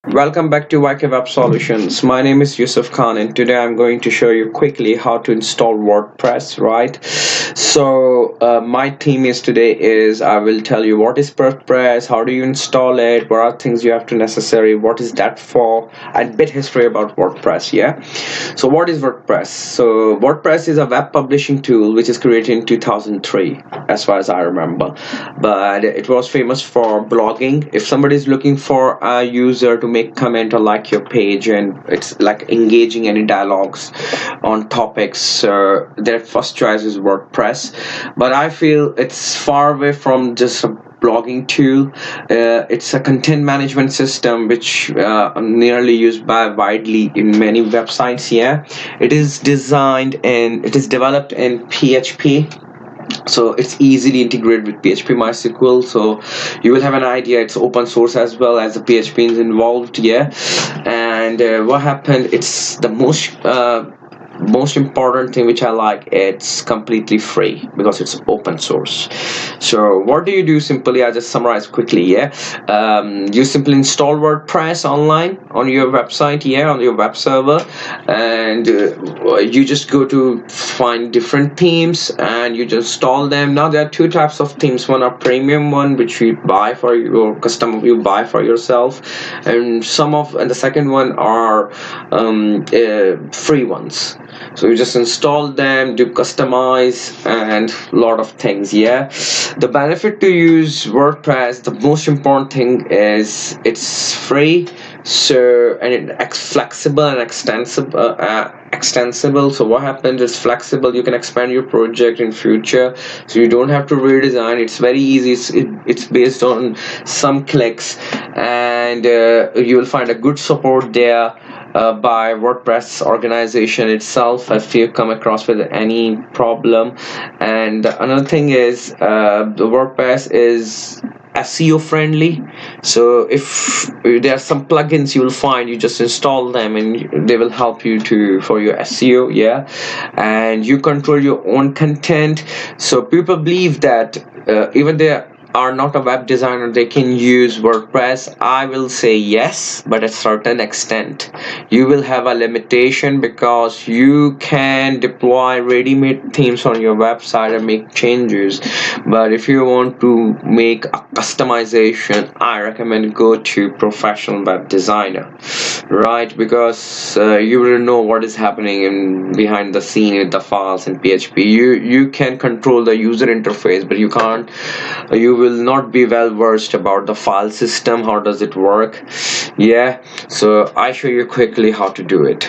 Welcome back to YK Web Solutions. My name is Yusuf Khan, and today I'm going to show you quickly how to install WordPress, right? My theme is today is I will tell you what is WordPress, how do you install it, what are things you have to necessary, what is that for, and bit history about WordPress, yeah? So what is WordPress? So WordPress is a web publishing tool which is created in 2003, as far as I remember. But it was famous for blogging. If somebody is looking for a user to make comment or like your page, and it's like engaging any dialogues on topics, their first choice is WordPress. But I feel it's far away from just a blogging tool. It's a content management system which nearly used by widely in many websites. Yeah, it is designed and it is developed in PHP, so it's easily integrated with PHP MySQL. So you will have an idea. It's open source as well as the PHP is involved. Yeah, and what happened? It's the most important thing which I like. It's completely free because it's open source. So what do you do? Simply, I just summarize quickly. Yeah, you simply install WordPress online on your website. Yeah, on your web server, and you just go to find different themes and you just install them. Now there are two types of themes. One are premium one, which you buy for your custom, you buy for yourself, and the second one are free ones. So you just install them, do customize and lot of things. Yeah, the benefit to use WordPress, the most important thing is it's free. So, and it's flexible and extensible. So what happens is flexible, you can expand your project in future, so you don't have to redesign. It's very easy. It's based on some clicks, and you will find a good support there by WordPress organization itself if you come across with any problem. And another thing is the WordPress is SEO friendly. So if there are some plugins you will find, you just install them and they will help you to for your SEO. Yeah, and you control your own content. So people believe that even they are not a web designer, they can use WordPress. I will say yes, but at certain extent. You will have a limitation because you can deploy ready-made themes on your website and make changes. But if you want to make a customization, I recommend go to professional web designer, right? Because you will know what is happening in behind the scene with the files in PHP. You can control the user interface, but you will not be well versed about the file system. How does it work? Yeah, so I show you quickly how to do it.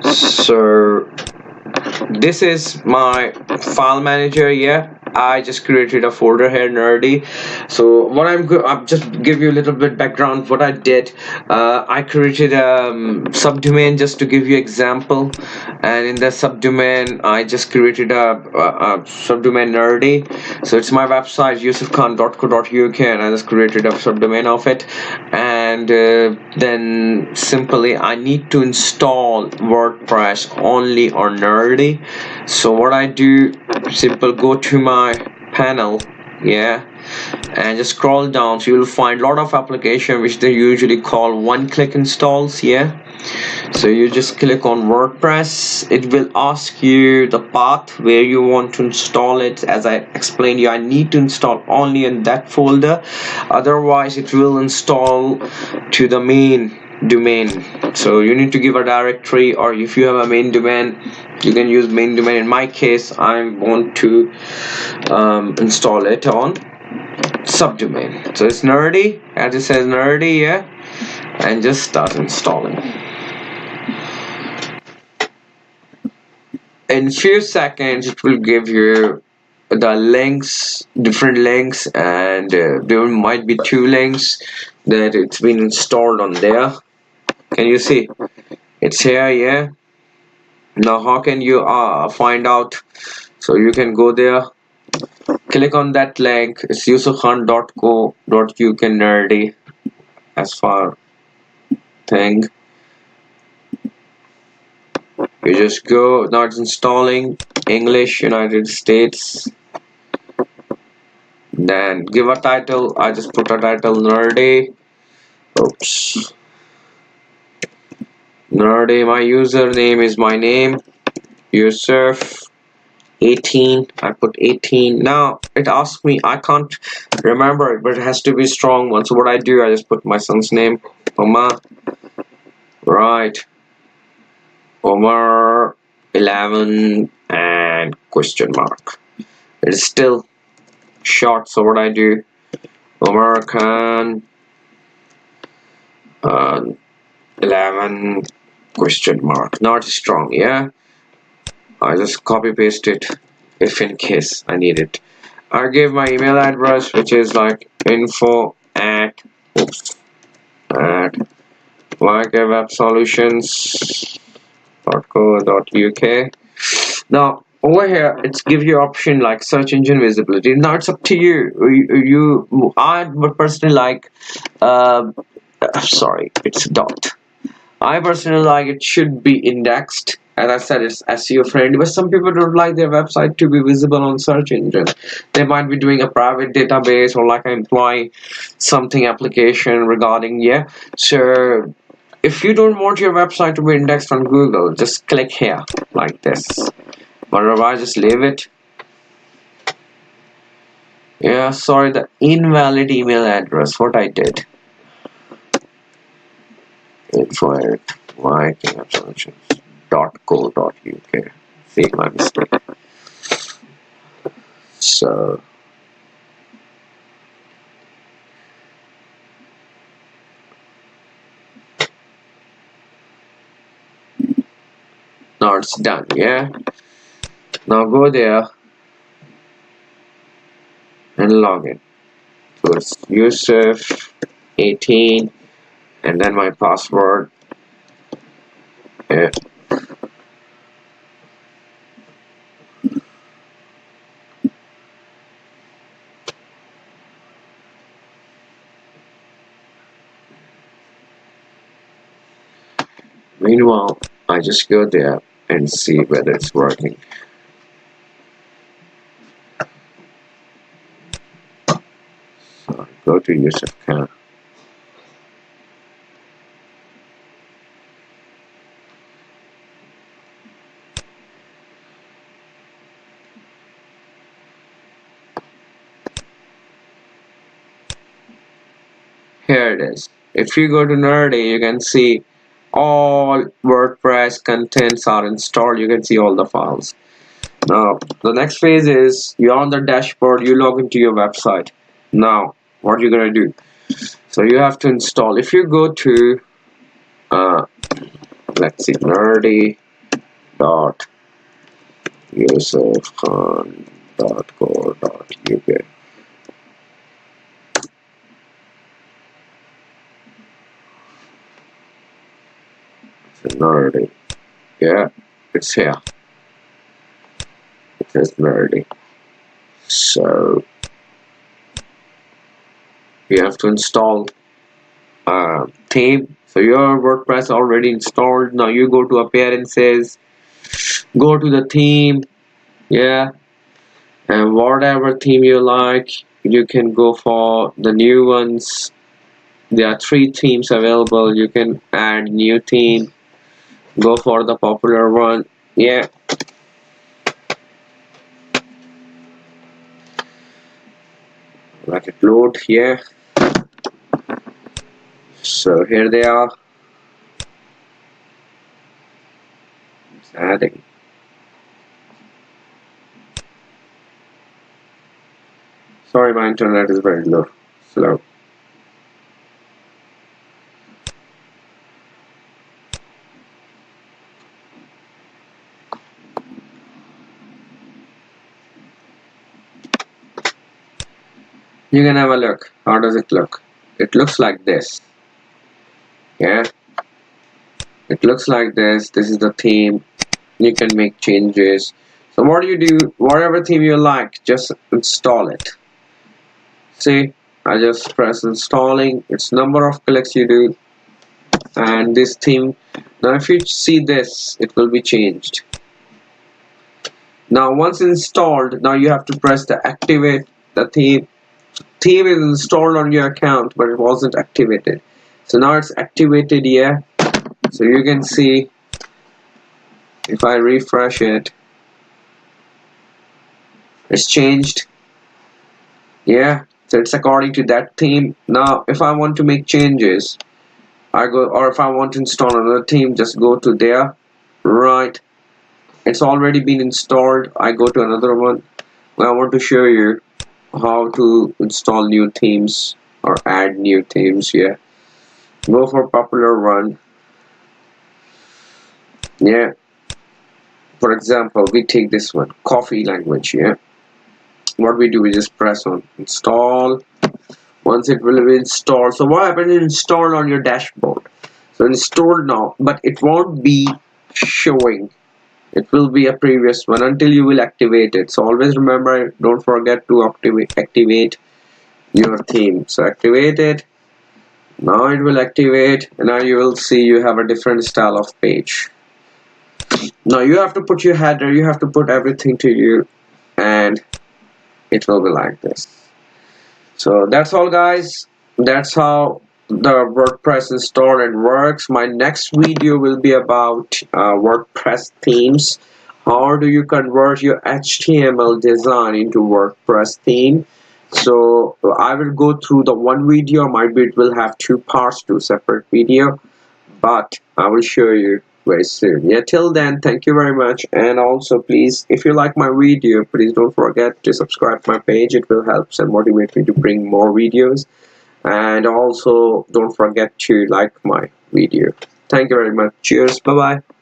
So this is my file manager. Yeah, I just created a folder here, nerdy. So what I'm just give you a little bit background what I did. I created a subdomain just to give you example, and in the subdomain I just created a subdomain nerdy. So it's my website yusufkhan.co.uk, and I just created a subdomain of it. And then simply I need to install WordPress only on nerdy. So what I do, simple, go to my panel, yeah, and just scroll down. So you will find a lot of application which they usually call one-click installs. Yeah, so you just click on WordPress. It will ask you the path where you want to install it. As I explained you, I need to install only in that folder, otherwise it will install to the main domain. So you need to give a directory, or if you have a main domain, you can use main domain. In my case, I want to install it on subdomain. So it's nerdy, as it says nerdy. Yeah, and just start installing. In few seconds it will give you the links, different links, and there might be two links that it's been installed on there. Can you see it's here? Yeah, now how can you find out? So you can go there, click on that link. It's yusufkhan.co.uk nerdy as far thing. You just go. Now it's installing English United States. Then give a title. I just put a title nerdy. Oops. Nerdy. My username is my name. Yusuf 18. I put 18. Now it asks me, I can't remember it, but it has to be a strong one. So what I do, I just put my son's name, Omar. Right. Omar 11 and question mark. It is still short, so what I do, Omar Khan 11 question mark. Not strong, yeah. I just copy paste it if in case I need it. I give my email address, which is like info at ykewebsolutions.co.uk. Now over here it's give you option like search engine visibility. Now it's up to you. I would personally like sorry, it's dot. I personally like it should be indexed. As I said, it's SEO friendly, but some people don't like their website to be visible on search engine. They might be doing a private database or like employing something application regarding, yeah. So if you don't want your website to be indexed on Google, just click here like this. Otherwise, just leave it. Yeah, sorry, the invalid email address. What I did. info@ykewebsolutions.co.uk. See my mistake. So now it's done, yeah. Now go there and log in. So it's Yusuf 18 and then my password. Yeah. Meanwhile, I just go there and see whether it's working. So go to Yusuf Khan. Here it is. If you go to Nerdy, you can see all WordPress contents are installed. You can see all the files. Now, the next phase is you're on the dashboard, you log into your website. Now, what you're gonna do? So you have to install. If you go to, let's see, nerdy.yusufkhan.co.uk. Nerdy. Yeah, it's here. It says nerdy. So you have to install theme. So your WordPress already installed. Now you go to appearances, go to the theme, yeah, and whatever theme you like, you can go for the new ones. There are 3 themes available. You can add new theme, go for the popular one, yeah. Let it load here. So here they are. It's adding. Sorry, my internet is very slow. You can have a look. How does it look? It looks like this. Yeah. It looks like this. This is the theme. You can make changes. So what do you do? Whatever theme you like, just install it. See, I just press installing. It's number of clicks you do, and this theme. Now, if you see this, it will be changed. Now, once installed, now you have to press the activate the theme. Theme is installed on your account, but it wasn't activated. So now it's activated here. So you can see if I refresh it, it's changed. Yeah, so it's according to that theme. Now if I want to make changes, I go, or if I want to install another theme, just go to there. Right, it's already been installed. I go to another one. I want to show you how to install new themes or add new themes here. Go for popular one. Yeah, for example, we take this one, coffee language. Yeah, what we do, we just press on install. Once it will be installed, so what happened is installed on your dashboard. So installed now, but it won't be showing. It will be a previous one until you will activate it. So always remember, don't forget to activate your theme. So activate it. Now it will activate, and now you will see you have a different style of page. Now you have to put your header, you have to put everything to you, and it will be like this. So that's all, guys. That's how the WordPress install and works. My next video will be about WordPress themes. How do you convert your HTML design into WordPress theme? So I will go through the one video. Maybe it will have two parts, two separate video, but I will show you very soon. Yeah, till then, thank you very much. And also, please, if you like my video, please don't forget to subscribe to my page. It will help and motivate me to bring more videos. And also, don't forget to like my video. Thank you very much. Cheers. Bye bye.